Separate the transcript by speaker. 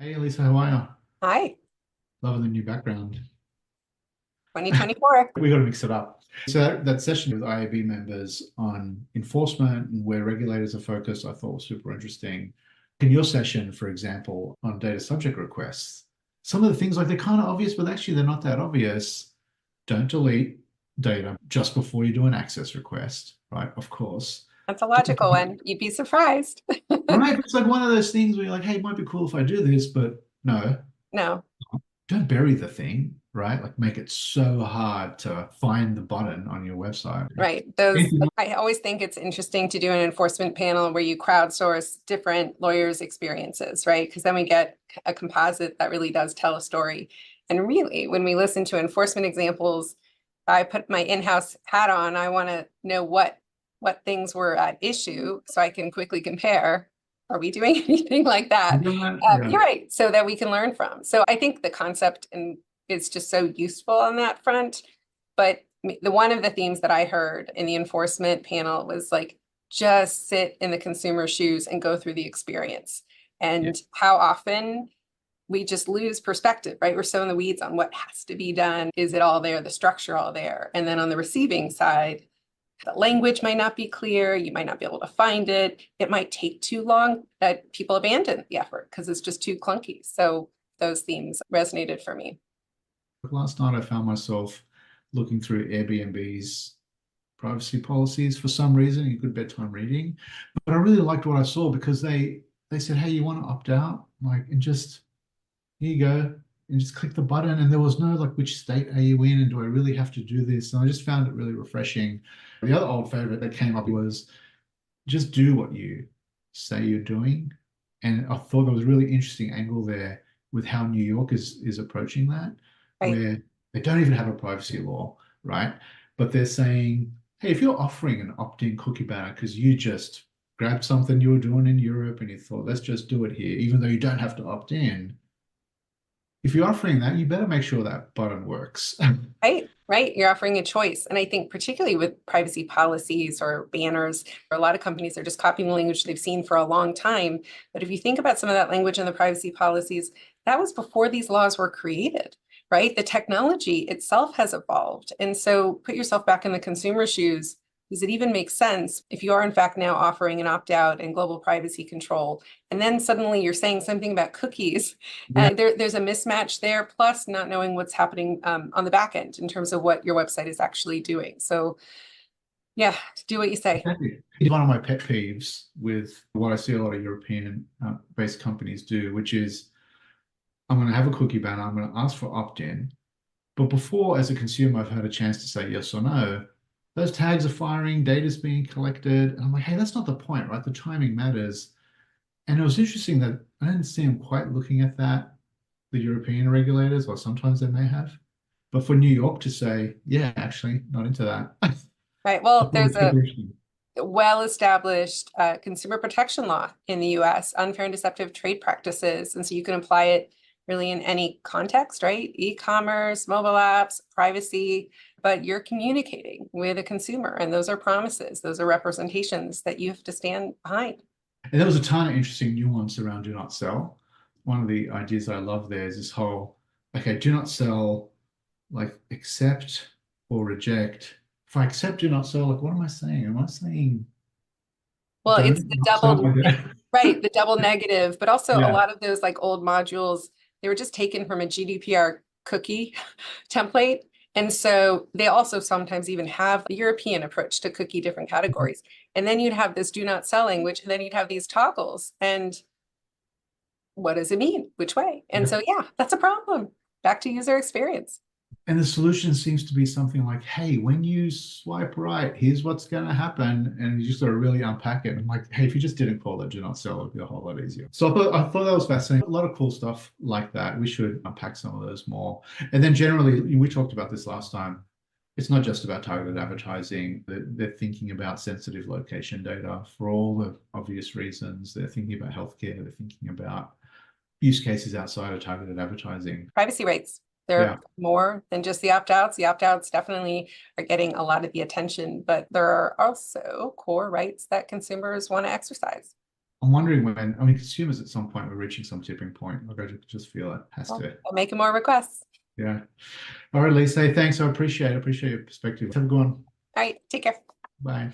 Speaker 1: Hey, Alysa, how are you?
Speaker 2: Hi,
Speaker 1: Loving the new background.
Speaker 2: 2024.
Speaker 1: We got to mix it up. So that session with IAB members on enforcement and where regulators are focused, I thought was super interesting. In your session, for example, on data subject requests, some of the things like they're kind of obvious, but actually they're not that obvious. Don't delete data just before you do an access request, right? Of course.
Speaker 2: That's a logical one. You'd be surprised.
Speaker 1: Right? It's like one of those things where you're like, hey, it might be cool if I do this, but no,
Speaker 2: No,
Speaker 1: don't bury the thing, right? Like make it so hard to find the button on your website.
Speaker 2: right. Those,
Speaker 1: Anything
Speaker 2: I always think it's interesting to do an enforcement panel where you crowdsource different lawyers' experiences, right? Because then we get a composite that really does tell a story. And really, when we listen to enforcement examples, I put my in-house hat on. I want to know what things were at issue so I can quickly compare. Are we doing anything like that?
Speaker 1: Yeah.
Speaker 2: You're right, so that we can learn from. So I think the concept and is just so useful on that front. But the one of the themes that I heard in the enforcement panel was like, just sit in the consumer's shoes and go through the experience.
Speaker 1: Yeah.
Speaker 2: And how often we just lose perspective, right? We're so in the weeds on what has to be done. Is it all there? The structure all there? And then on the receiving side, the language might not be clear. You might not be able to find it. It might take too long that people abandon the effort because it's just too clunky. So those themes resonated for me.
Speaker 1: Last night I found myself looking through Airbnb's privacy policies for some reason, a good bedtime reading. But I really liked what I saw because they said, hey, you want to opt out? Like, and just here you go. And just click the button. And there was no like which state are you in and do I really have to do this? And I just found it really refreshing. The other old favorite that came up was just do what you say you're doing. And I thought there was a really interesting angle there with how New York is approaching that,
Speaker 2: Right.
Speaker 1: where they don't even have a privacy law, right? But they're saying, hey, if you're offering an opt-in cookie banner because you just grabbed something you were doing in Europe and you thought, let's just do it here, even though you don't have to opt in, if you're offering that, you better make sure that button works.
Speaker 2: Right, right. You're offering a choice. And I think particularly with privacy policies or banners, a lot of companies are just copying the language they've seen for a long time. But if you think about some of that language in the privacy policies, that was before these laws were created, right? The technology itself has evolved. And so put yourself back in the consumer's shoes. Does it even make sense if you are in fact now offering an opt-out and global privacy control, and then suddenly you're saying something about cookies?
Speaker 1: Yeah.
Speaker 2: There's a mismatch there, plus not knowing what's happening on the back end in terms of what your website is actually doing. So yeah, do what you say.
Speaker 1: Exactly. It's one of my pet peeves with what I see a lot of European based companies do, which is I'm going to have a cookie banner, I'm going to ask for opt-in. But before, as a consumer, I've had a chance to say yes or no. Those tags are firing, data's being collected. And I'm like, hey, that's not the point, right? The timing matters. And it was interesting that I didn't see them quite looking at that, the European regulators, or sometimes they may have. But for New York to say, yeah, actually, not into that. I
Speaker 2: Right.
Speaker 1: thought
Speaker 2: Well,
Speaker 1: it
Speaker 2: there's
Speaker 1: was super
Speaker 2: a
Speaker 1: interesting.
Speaker 2: well-established consumer protection law in the US, unfair and deceptive trade practices. And so you can apply it really in any context, right? E-commerce, mobile apps, privacy, but you're communicating with a consumer, and those are promises, those are representations that you have to stand behind.
Speaker 1: And there was a ton of interesting nuance around do not sell. One of the ideas I love there is this whole, okay, do not sell, like accept or reject. If I accept do not sell, like what am I saying? Am I saying
Speaker 2: Well, it's
Speaker 1: don't
Speaker 2: the
Speaker 1: not sell?
Speaker 2: double, right, the double negative, but also a
Speaker 1: Yeah.
Speaker 2: lot of those like old modules, they were just taken from a GDPR cookie template. And so they also sometimes even have the European approach to cookie different categories. And then you'd have this do not selling, which then you'd have these toggles. And what does it mean? Which way? And
Speaker 1: Yeah.
Speaker 2: so, yeah, that's a problem. Back to user experience.
Speaker 1: And the solution seems to be something like, hey, when you swipe right, here's what's going to happen. And you just got to really unpack it. And like, hey, if you just didn't call it do not sell, it'd be a whole lot easier. So I thought that was fascinating. A lot of cool stuff like that. We should unpack some of those more. And then generally, we talked about this last time. It's not just about targeted advertising. They're thinking about sensitive location data for all the obvious reasons. They're thinking about healthcare. They're thinking about use cases outside of targeted advertising.
Speaker 2: Privacy rates. They're
Speaker 1: Yeah.
Speaker 2: more than just the opt-outs. The opt-outs definitely are getting a lot of the attention, but there are also core rights that consumers want to exercise.
Speaker 1: I'm wondering when, I mean, consumers at some point were reaching some tipping point. Like I just feel it has
Speaker 2: Well,
Speaker 1: to.
Speaker 2: I'm making more requests.
Speaker 1: Yeah. All right, Lisa. Thanks. I appreciate your perspective. Have a good one.
Speaker 2: All right, take care.
Speaker 1: Bye.